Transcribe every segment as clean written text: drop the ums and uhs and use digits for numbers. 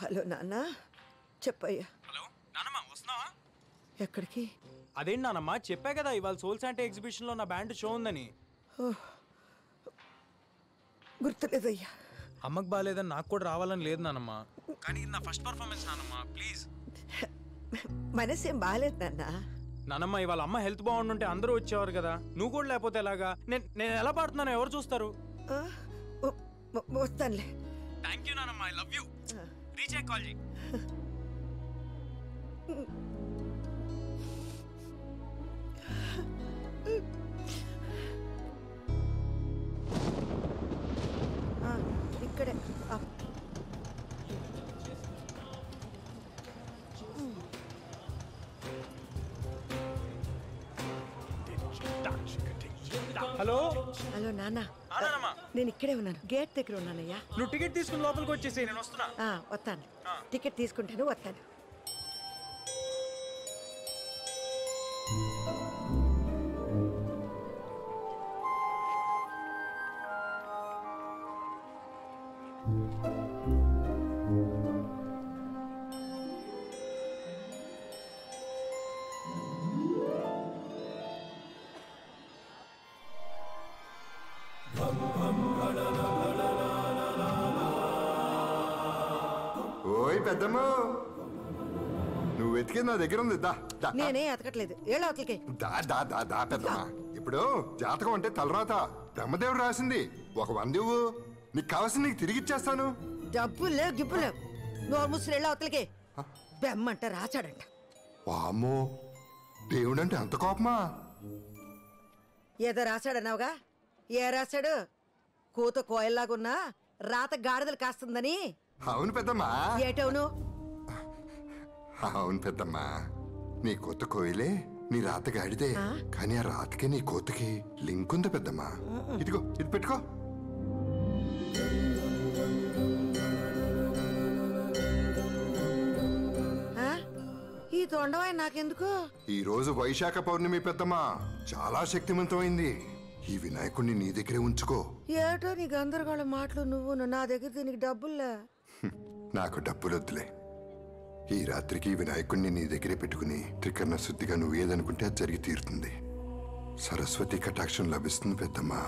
Hello నాన్న, చెప్పయ్యా. Hello నానమ్మ, వస్తున్నావా? ఎక్కడికి? అదేంటి నానమ్మ, చెప్పా కదా ఇవాళ సోల్ శాంటే ఎగ్జిబిషన్లో నా బ్యాండ్ షో ఉందని. గుర్తులేదయ్యా. అమ్మకు బాగాలేదని నాకు కూడా రావాలని లేదు నానమ్మ, కానీ ఇది నా ఫస్ట్ పర్ఫార్మెన్స్ నానమ్మ, ప్లీజ్. మనసేం బాగాలేదు నాన్న. నానమ్మ, ఇవాళ అమ్మ హెల్త్ బాగుండుంటే అందరూ వచ్చేవారు కదా, నువ్వు కూడా లేకపోతే ఎలాగా? నేను ఎలా పాడుతున్నానో ఎవరు చూస్తారు? వస్తానులే. థ్యాంక్ యూ నానమ్మ, ఐ లవ్ యూ. రీచ్ అయ్యి కాల్ చేయి. ఇక్కడే. హలో హలో నాన్న, నేను ఇక్కడే ఉన్నాను, గేట్ దగ్గర ఉన్నానయ్యా. నువ్వు టికెట్ తీసుకుని లోపలికి వచ్చేసి నేను వస్తున్నా. వస్తాను, టికెట్ తీసుకుంటాను, వస్తాను. ఓయ్ పెద్దమ్మ, నువ్వు వెతికేది నా దగ్గర ఉంది. నేనే ఎతకట్లేదు, ఏళ్ళ అవతలకి. దా పెద్దమ్మ. ఇప్పుడు జాతకం అంటే తలరాత బ్రహ్మదేవుడు రాసింది. ఒక 100 ఇవ్వు, నీకు కావాల్సింది నీకు తిరిగి ఇచ్చేస్తాను. డబ్బులే గిబ్బులే, నోరు ముసురు ఏళ్ళ అవతలకి. బెమ్మంట రాచాడంట. వామ్మో, దేవుడంటే అంత కోపమా? ఏదో రాశాడన్నావుగా, ఏ రాశాడు? కూత కోయల్లాగున్నా రాత గాడిదలు కాస్తుందని. అవును పెద్దమ్మా. ఏటవును? అవును పెద్దమ్మా, నీ కొత్త కోయిలే నీ రాత గాడిదే, కానీ ఆ రాతకి నీ కోతకి లింక్ ఉంది పెద్దమ్మా. ఇదిగో ఇది పెట్టుకో. ఈ తొండవాయి నాకెందుకు? ఈ రోజు వైశాఖ పౌర్ణమి పెద్దమ్మా, చాలా శక్తివంతమైంది. ఈ వినాయకుడిని నీ దగ్గరే ఉంచుకో. ఏటో నీ గందరగోళం మాటలు నువ్వు. నా దగ్గర దీనికి డబ్బుల్లా. నాకు డబ్బులొద్దులే. ఈ రాత్రికి వినాయకుడిని నీ దగ్గరే పెట్టుకుని త్రికరణ శుద్ధిగా నువ్వు ఏదనుకుంటే అది జరిగి తీరుతుంది. సరస్వతి కటాక్షం లభిస్తుంది పెద్దమ్మా.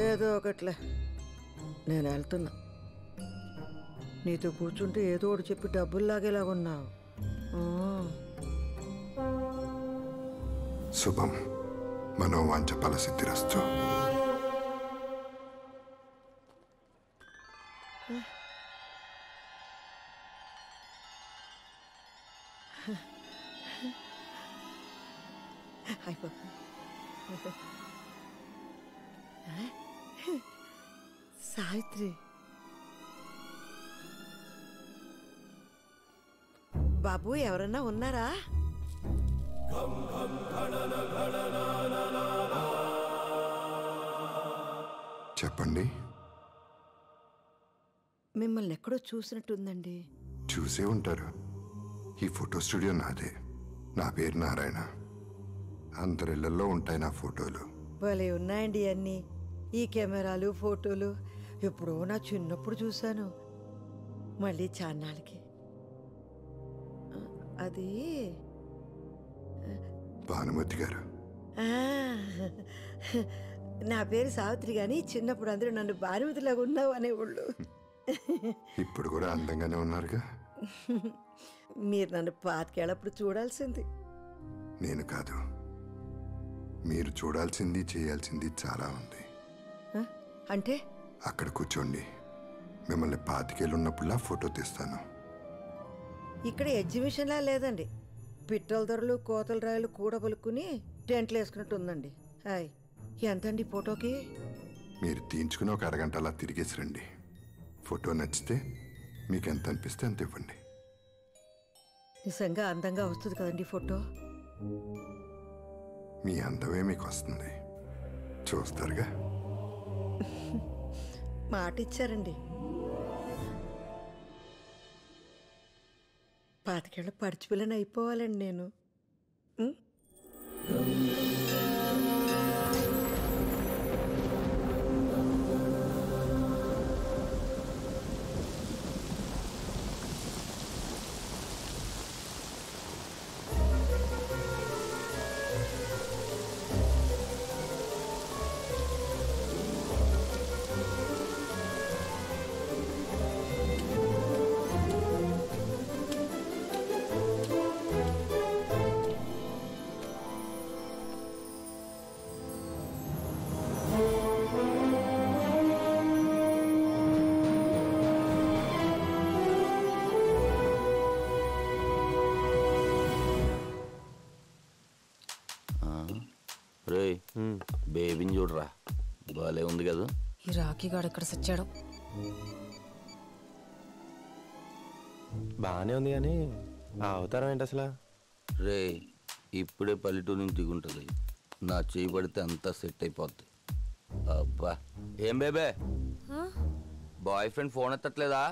ఏదో ఒకట్లే, నేను వెళ్తున్నా. నీతో కూర్చుంటే ఏదో ఒకటి చెప్పి డబ్బులు లాగేలాగున్నావు. శుభం, మనోవాంఛ ఫలసిద్ధిరస్తు. సావిత్రి, బాబు ఎవరన్నా ఉన్నారా? చెప్పండి. మిమ్మల్ని ఎక్కడో చూసినట్టుందండి. చూసే ఉంటారు. ఈ ఫోటో స్టూడియో నాదే. నా పేరు నారాయణ. అందరిళ్లలో ఉంటాయి నా ఫోటోలు. భలే ఉన్నాయండి అన్నీ, ఈ కెమెరాలు ఫోటోలు. ఎప్పుడో నా చిన్నప్పుడు చూశాను, మళ్ళీ చాన్నాళ్ళకి. అది భానుమతి గారు. నా పేరు సావిత్రి, గాని చిన్నప్పుడు అందరూ నన్ను భానుమతిలాగా ఉన్నావు అనేవాళ్ళు. ఇప్పుడు కూడా అందంగానే ఉన్నారుగా. మీరు నన్ను పాతికేళ్ళప్పుడు చూడాల్సింది. నేను కాదు, మీరు చూడాల్సింది చేయాల్సింది చాలా ఉంది. అంటే? అక్కడ కూర్చోండి, మిమ్మల్ని 25 ఏళ్ళు ఉన్నప్పుడులా ఫోటో తీస్తాను. ఇక్కడ ఎగ్జిబిషన్లా లేదండి, పిట్టల ధరలు కోతల రాయలు కూడబలుక్కుని టెంట్లు వేసుకున్నట్టు ఉందండి. హాయ్, ఎంతండి ఫోటోకి? మీరు తీయించుకుని ఒక అరగంట అలా తిరిగేసి రండి. ఫోటో నచ్చితే మీకు ఎంత అనిపిస్తే అంత ఇవ్వండి. నిజంగా అందంగా వస్తుంది కదండి ఫోటో? మీ అందమే మీకు వస్తుంది, చూస్తారుగా. మాట ఇచ్చారండి. 25 ఏళ్ళ పడిచిపిల్లని అయిపోవాలండి నేను. బేబీని చూడరా, బాలే ఉంది కదా. ఈ రాఖీ గాడు ఎక్కడ సచ్చాడు? బాగానే ఉంది కానీ ఆ అవతారం ఏంటి అసలు? రే, ఇప్పుడే పల్లెటూరు నుంచి దిగుంటుంది, నా చేయి పడితే అంతా సెట్ అయిపోద్ది. అబ్బా, ఏం బేబే, బాయ్ ఫ్రెండ్ ఫోన్ ఎత్తట్లేదా?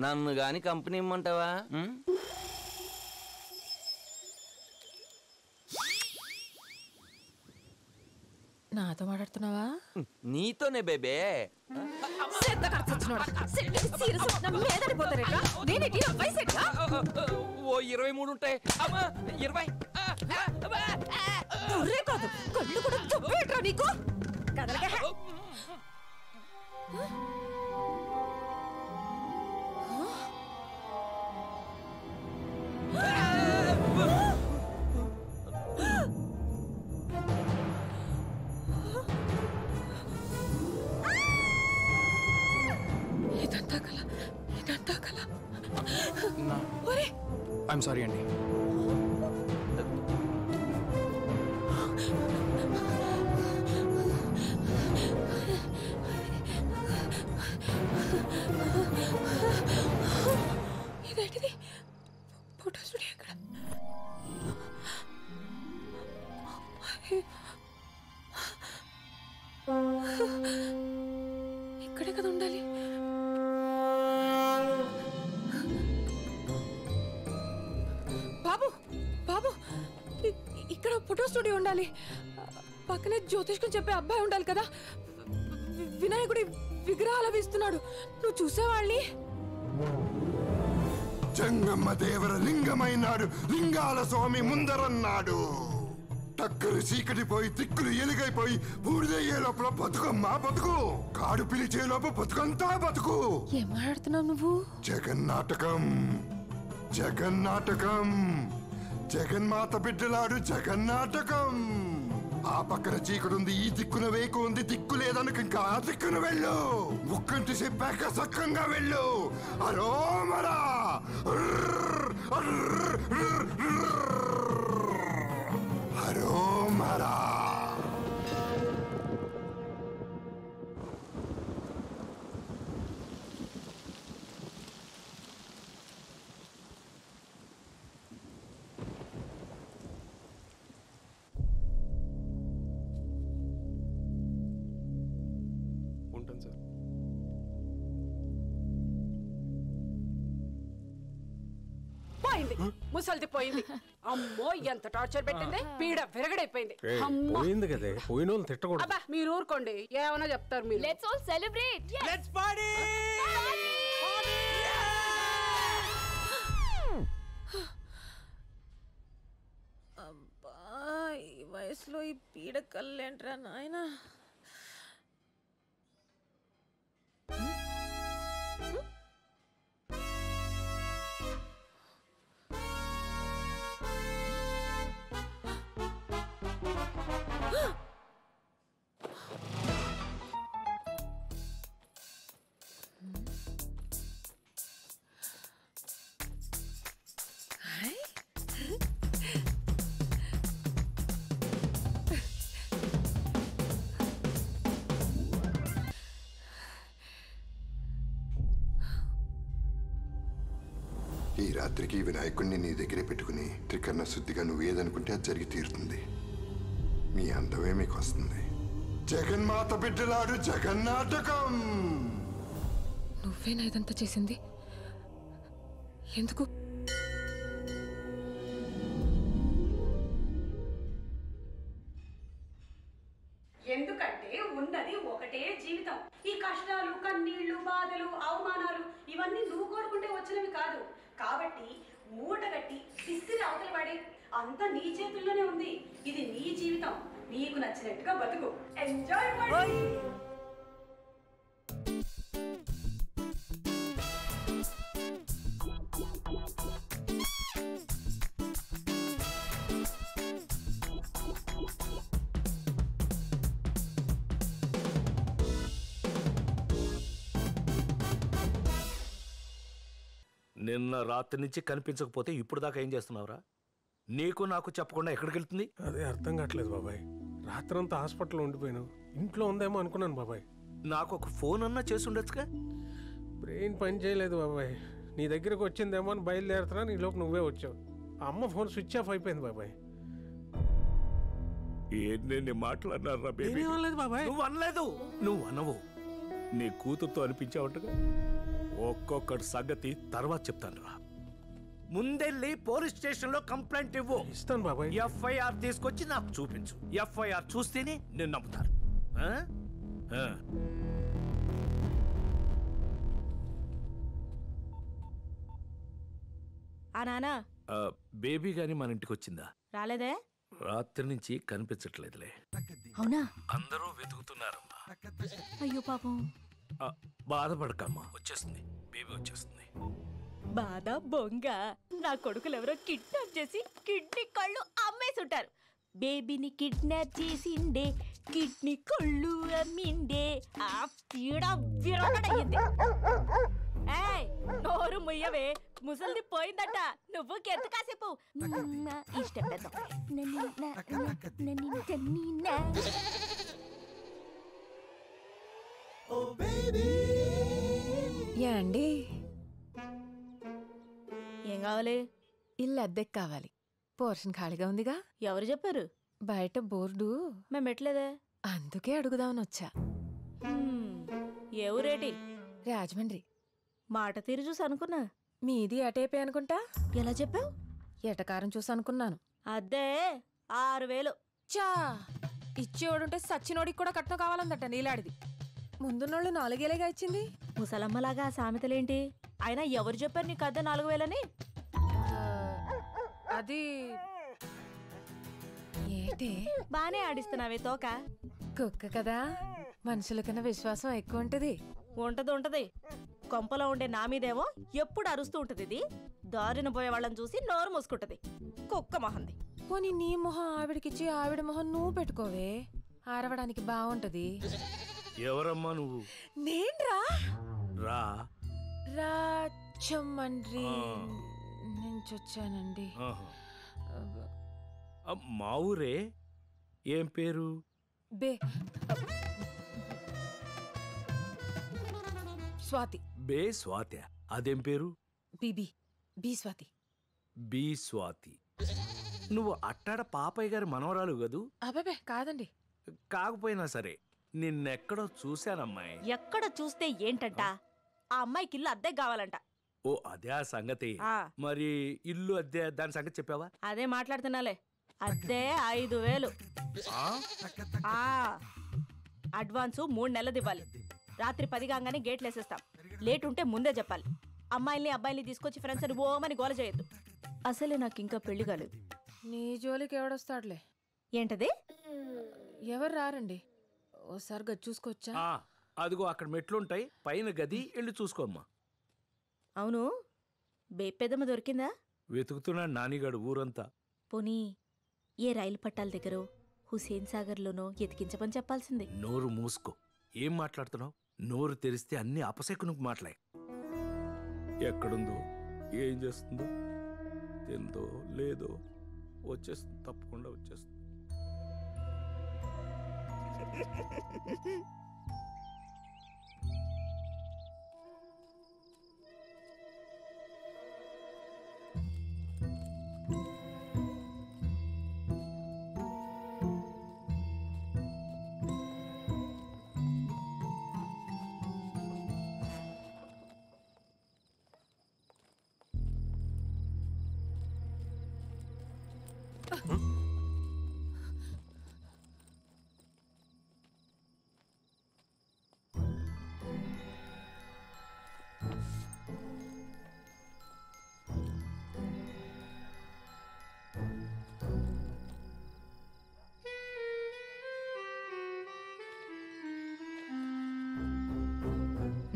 నన్ను గాని కంపెనీ ఇమ్మంటావా? నాతో మాట్లాడుతున్నావా? నీతోనే బేబే. ఓ 23 ఉంటాయి. 20. కళ్ళు కూడా చెప్పేట్రా నీకు. ఇదంతా కల, ఇదంతా కల. ఐఎమ్ సారీ అండి. ఇదేంటిది? ఫోటో స్టూడియో ఎక్కడ? ఇక్కడే కదా ఉండాలి. బాబు బాబు, ఇక్కడ ఫోటో స్టూడియో ఉండాలి. పక్కనే జ్యోతిష్కం చెప్పే అబ్బాయి ఉండాలి కదా. వినాయకుడి విగ్రహాలు అవి ఇస్తున్నాడు. నువ్వు చూసేవాళ్ళని. జంగమ్మ దేవర లింగమైనాడు, లింగాల స్వామి ముందరన్నాడు. టక్కరు చీకటి పోయి తిక్కులు ఎలుగైపోయి బూడిదయ్యే లోపల బతుకమ్మా బతుకు, కాడు పిలిచే లోపల బతుకంతా బతుకు. ఏం మాట్లాడుతున్నావు నువ్వు? జగన్నాటకం, జగన్నాటకం, జగన్మాత బిడ్డలాడు జగన్నాటకం. ఆ పక్కన చీకటి ఈ దిక్కున వేకు ఉంది, దిక్కు లేదనుక ఇంకా ఆ దిక్కున వెళ్ళు. ముక్కంటి చెప్పాక సక్కంగా వెళ్ళు. అరోమరా అరోమరా. ఉంటాను సార్. పోయింది, ముసల్ది పోయింది. అమ్మో, ఎంత టార్చర్ పెట్టింది. పీడ విరగడైపోయింది. పోయింది కదే, పోయిన వాళ్ళు తిట్టకూడదు. అబ్బా, మీరు ఊరుకోండి, ఏమైనా చెప్తారు మీరు. Let's all celebrate. Let's party. అబ్బా, ఈ వయసులో ఈ పీడ కళ్ళేంట్రా నాయనా. ఈ రాత్రికి వినాయకుడిని నీ దగ్గరే పెట్టుకుని త్రికరణ శుద్ధిగా నువ్వు ఏదనుకుంటే అది జరిగి తీరుతుంది. మీ అందమే మీకు వస్తుంది. జగన్మాత బిడ్డలాడు జగన్నాటకం. నువ్వేనా ఇదంతా చేసింది? ఎందుకు? ఎందుకంటే ఉన్నది ఒకటే జీవితం. ఈ కష్టాలు, కన్నీళ్లు, బాధలు, అవమానాలు ఇవన్నీ నువ్వు కోరుకుంటే వచ్చినవి కాదు. కాబట్టి మూటగట్టి విసిరి అవతల పడే, అంతా నీ చేతుల్లోనే ఉంది. ఇది నీ జీవితం, నీకు నచ్చినట్టుగా బతుకు. ఎంజాయ్. నిన్న రాత్రి నుంచి కనిపించకపోతే ఇప్పుడు దాకా ఏం చేస్తున్నావురా? నీకు నాకు చెప్పకుండా ఎక్కడికి వెళ్తుంది? అదే అర్థం కావట్లేదు బాబాయ్. రాత్రంతా హాస్పిటల్లో ఉండిపోయాను. ఇంట్లో ఉందేమో అనుకున్నాను బాబాయ్. నాకు ఒక ఫోన్ అన్నా చేసి ఉండొచ్చుగా. బ్రెయిన్ పని చేయలేదు బాబాయ్. నీ దగ్గరకు వచ్చిందేమో అని బయలుదేరుతున్నా, నీ లోపు నువ్వే వచ్చావు. ఆ అమ్మ ఫోన్ స్విచ్ ఆఫ్ అయిపోయింది బాబాయ్. ఏంటి మాట్లాడినారా బేబీ? నేనేం అనలేదు బాబాయ్. నువ్వు అనలేదు. నువ్వు అనవు. నీ కూతురుతో అనిపించావుంటగా. ఒక్కొక్కటి సంగతి తర్వాత చెప్తాను రా. ముందెళ్ళి పోలీస్ స్టేషన్ లో కంప్లైంట్ ఇవ్వు. ఇస్తాను బాబాయ్. ఎఫ్ఐఆర్ తీసుకొచ్చి నాకు చూపించు. ఎఫ్ఐఆర్ చూస్తేనే నేను నమ్ముతాను. ఆ? ఆ. నానా బేబీ గాని మన ఇంటికి వచ్చిందా? రాలేదే. రాత్రి నుంచి కనిపించట్లేదులే. అవునా? అందరూ వెతుకుతున్నారమ్మా. అయ్యో పాపం. బాధపడకమ్మా, వచ్చేస్తుంది. బేబీ వచ్చేస్తుంది. బాధ బొంగ. నా కొడుకులు ఎవరో కిడ్నాప్ చేసి కిడ్నీ కళ్ళు అమ్మేసి ఉంటారు. బేబీని కిడ్నాప్ చేసిండే, కిడ్నీ కళ్ళు అమ్మిండే. ఆ పీడ విరగడయ్యింది. ఏయ్, నోరు ముయ్యవే, ముసలిది పోయిందట. నువ్వు కెత్తు కాసేపు ఇష్టం పెద్ద. అండి, ఏం కావాలి? ఇల్లు అద్దెకి కావాలి. పోర్షన్ ఖాళీగా ఉందిగా. ఎవరు చెప్పారు? బయట బోర్డు మేము పెట్టలేదే. అందుకే అడుగుదామని వచ్చా. ఏ ఊరేటి? రాజమండ్రి. మాట తీరు చూసి అనుకున్నా. మీది అటేపే అనుకుంటా. ఎలా చెప్పావు? ఎటకారం చూసి అనుకున్నాను. అద్దే 6000. చా, ఇచ్చేవాడుంటే సచ్చినోడికి కూడా కట్నం కావాలందట నీలాడిది. ముందున్నోళ్ళు 4,000గా ఇచ్చింది. ముసలమ్మలాగా ఆ సామెతలేంటి? అయినా ఎవరు చెప్పారు నీకు అద్దె 4000 అది ఏంటి? బానే ఆడిస్తున్నావే తోక. కుక్క కదా, మనుషుల కన్నా విశ్వాసం ఎక్కువ ఉంటది. ఉంటది. కొంపలో ఉండే నా మీదేమో ఎప్పుడు అరుస్తూ ఉంటది. ఇది దారిన పోయే వాళ్ళని చూసి నోరు మూసుకుంటది. కుక్క మొహంది. పోనీ నీ మొహం ఆవిడకిచ్చి ఆవిడ మొహం నువ్వు పెట్టుకోవే, ఆరవడానికి బాగుంటది. ఎవరమ్మా నువ్వు? నేన్రా రా. రాజమండ్రి నుంచి వచ్చానండి. మా ఊరే. ఏం పేరు? స్వాతి. బే స్వాతి. అదేం పేరు? బి స్వాతి. బి స్వాతి. నువ్వు అట్టాడ పాపయ్య గారి మనవరాలు కదూ? అబ్బాబే కాదండి. కాకపోయినా సరే నిన్నెక్కడో చూశానమ్మాయి. ఎక్కడ చూస్తే ఏంటంట? ఆ అమ్మాయికి ఇల్లు అద్దె కావాలంట. ఓ అదే ఆ సంగతి. మరి ఇల్లు అద్దె దాని సంగతి చెప్పావా? అదే మాట్లాడుతున్నాలే. అద్దె 5000. అడ్వాన్సు 3 నెలలది ఇవ్వాలి. రాత్రి 10 కాగానే గేట్లు వేసేస్తాం. లేట్ ఉంటే ముందే చెప్పాలి. అమ్మాయిల్ని అబ్బాయిల్ని తీసుకొచ్చి ఫ్రెండ్స్ అని ఓమని గోల చేయొద్దు. అసలే నాకు ఇంకా పెళ్లి కాలేదు. నీ జోలికి ఎవడొస్తాడులే. ఏంటది? ఎవరు రారండి. ఓసారి గది చూసుకోవచ్చా? అదిగో అక్కడ మెట్లుంటాయి, పైన గది వెళ్ళి చూసుకోమ్మా. అవును, బేపెదమ్మ దొరికిందా? వెతుకుతున్నాడు నానిగాడు ఊరంతా. పోనీ ఏ రైలు పట్టాల దగ్గర హుసేన్ సాగర్లోనో ఎతికించమని చెప్పాల్సింది. నోరు మూసుకో. ఏం మాట్లాడుతున్నావు? నోరు తెరిస్తే అన్ని అపశకునికి మాట్లాయి. ఎక్కడుందో, ఏం చేస్తుందో, తిందో లేదో వచ్చేస్తుంది. తప్పకుండా వచ్చేస్తుంది.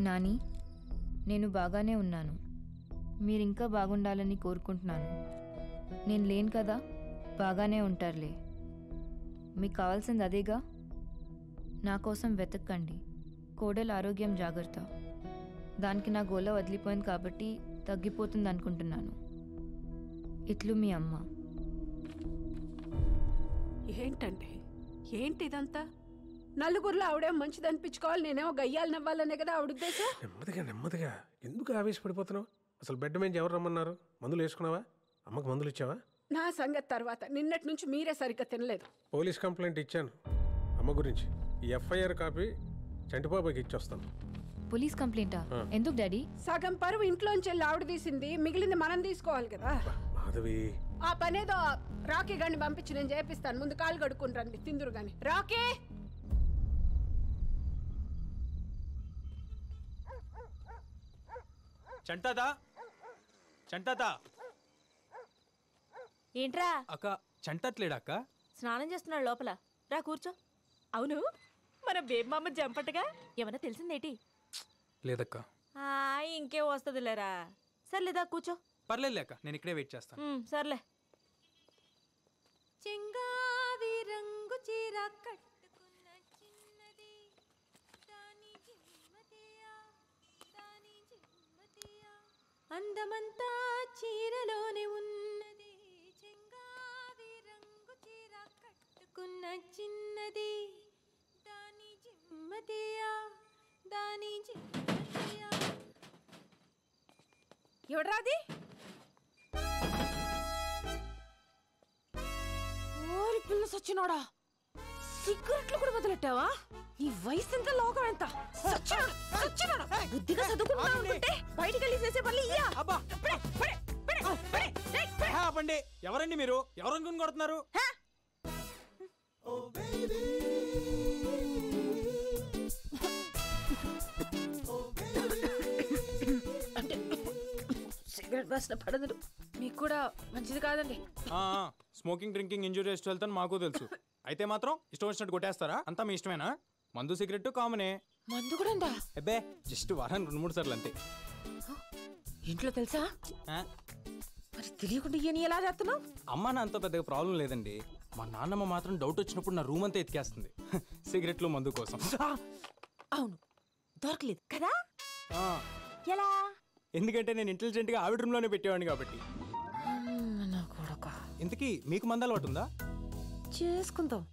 నాని, నేను బాగానే ఉన్నాను. మీరింకా బాగుండాలని కోరుకుంటున్నాను. నేను లేను కదా, బాగానే ఉంటారులే. మీకు కావాల్సింది అదేగా. నా కోసం వెతక్కండి. కోడలు ఆరోగ్యం జాగ్రత్త. దానికి నా గోల వదిలిపోయింది కాబట్టి తగ్గిపోతుంది అనుకుంటున్నాను. ఇట్లు మీ అమ్మ. ఏంటంటే ఏంటి ఇదంతా? నలుగురిలో ఆవిడేం మంచిది అనిపించుకోవాలి, నేనేమో గయ్యాలు నవ్వాలనే కదా ఆవిడ ఉద్దేశం. నెమ్మదిగా నెమ్మదిగా ఎందుకు ఆవేశపడిపోతున్నావు? అసలు బెడ్ మీద ఎవరు రమ్మన్నారు? మందులు వేసుకున్నావా? అమ్మకు మందులు ఇచ్చావా? నా సంగతి తర్వాత. నిన్నటి నుంచి మీరే సరిగ్గా తినలేదు. పోలీస్ కంప్లైంట్ ఇచ్చాను అమ్మ గురించి. ఈ ఎఫ్ఐఆర్ కాపీ చంటిబాబాకి ఇచ్చొస్తాను. పోలీస్ కంప్లైంటా? ఎందుకు డాడీ? సగం పరువు ఇంట్లోంచి వెళ్ళి ఆవిడ తీసింది, మిగిలింది మనం తీసుకోవాలి కదా. మాధవి, ఆ పనేదో రాకీ గాని పంపించి నేను చేపిస్తాను. ముందు కాలు కడుక్కుని రండి, తిందురు గాని. రాకీ, చంటాదా చంటాదా ఏంట్రా అక్క చంటట్లేడా అక్క? స్నానం చేస్తున్నాడు లోపల. రా కూర్చో. అవును, మన బేబమ్మ జంపటగా ఏమన్నా తెలిసిందేటి? లేదక్క. ఇంకే వస్తుందిలేరా. సర్లేదా కూర్చో. పర్లేదు అక్క, నేను ఇక్కడే వెయిట్ చేస్తాను. సర్లే. చెంగావి రంగు చీర కట్టుకున్న చిన్నది, దాని జిమ్మతియా, దాని జిమ్మతియా, అందమంతా చీరలోనే ఉన్నది. చెంగావి రంగు చీర కట్టుకున్న చిన్నది, దాని జిమ్మతియా, దాని జిమ్మతియా. ఎవడ్రాది? ఓరి పిల్ల సచ్చినోడా, సిగరెట్లు కూడా మొదలెట్టావా? నీ వయసు ఎంత, లోకం ఎంత? బుద్ధిగా చదువుకుంటే బయటికి వెళ్ళి చేసే పని ఇయ్యా. ఆపండి. ఎవరండి మీరు? ఎవరనుకుని కొడుతున్నారు? సిగరెట్ వాసన పడదు, మీకు కూడా మంచిది కాదండి. Smoking drinking injurious to health అని మాకు తెలుసు. అయితే మాత్రం ఇష్టం వచ్చినట్టు కొట్టేస్తారా? అంతా మీ ఇష్టమేనా? మందు సిగరెట్ కామనే. మందు కూడా ఉందా? అబ్బే, జస్ట్ వారానికి 2-3 సార్లు అంతే. ఇంట్లో తెలుసా? మరి తెలియకుండా ఇయని ఎలా చేస్తున్నావు? అమ్మ నా అంత పెద్దగా ప్రాబ్లం లేదండి. మా నాన్నమ్మ మాత్రం డౌట్ వచ్చినప్పుడు నా రూమ్ అంతా ఎత్తికేస్తుంది సిగరెట్లు మందు కోసం. అవును, దొరకలేదు కదా. ఎలా? ఎందుకంటే నేను ఇంటెలిజెంట్ గా ఆవిడ రూమ్ లోనే పెట్టేవాడిని కాబట్టి. ఇంతకీ మీకు మందు అలవాటు ఉందా? చేసుకుందాం,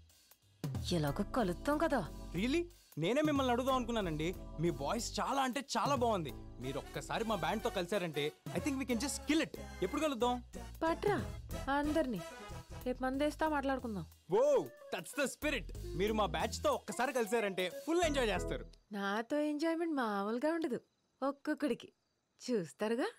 ఎలాగో కలుద్దాం కదా. రియలీ? నేనే మిమ్మల్ని అడుగుదాం అనుకున్నానండి. మీ వాయిస్ చాలా అంటే చాలా బాగుంది. మీరు ఒక్కసారి మా బ్యాండ్ తో కలిసారంటే I think we can just kill it. ఎప్పుడు కలుద్దాం? పట్రా అందరినీ, రేపు మందేస్తా మాట్లాడుకుందాం. Oh, that's the spirit. మీరు మా బ్యాచ్ తో ఒక్కసారి కలిసారంటే ఫుల్ ఎంజాయ్ చేస్తారు. నాతో ఎంజాయ్మెంట్ మామూలుగా ఉండదు, ఒక్కొక్కడికి చూస్తారుగా.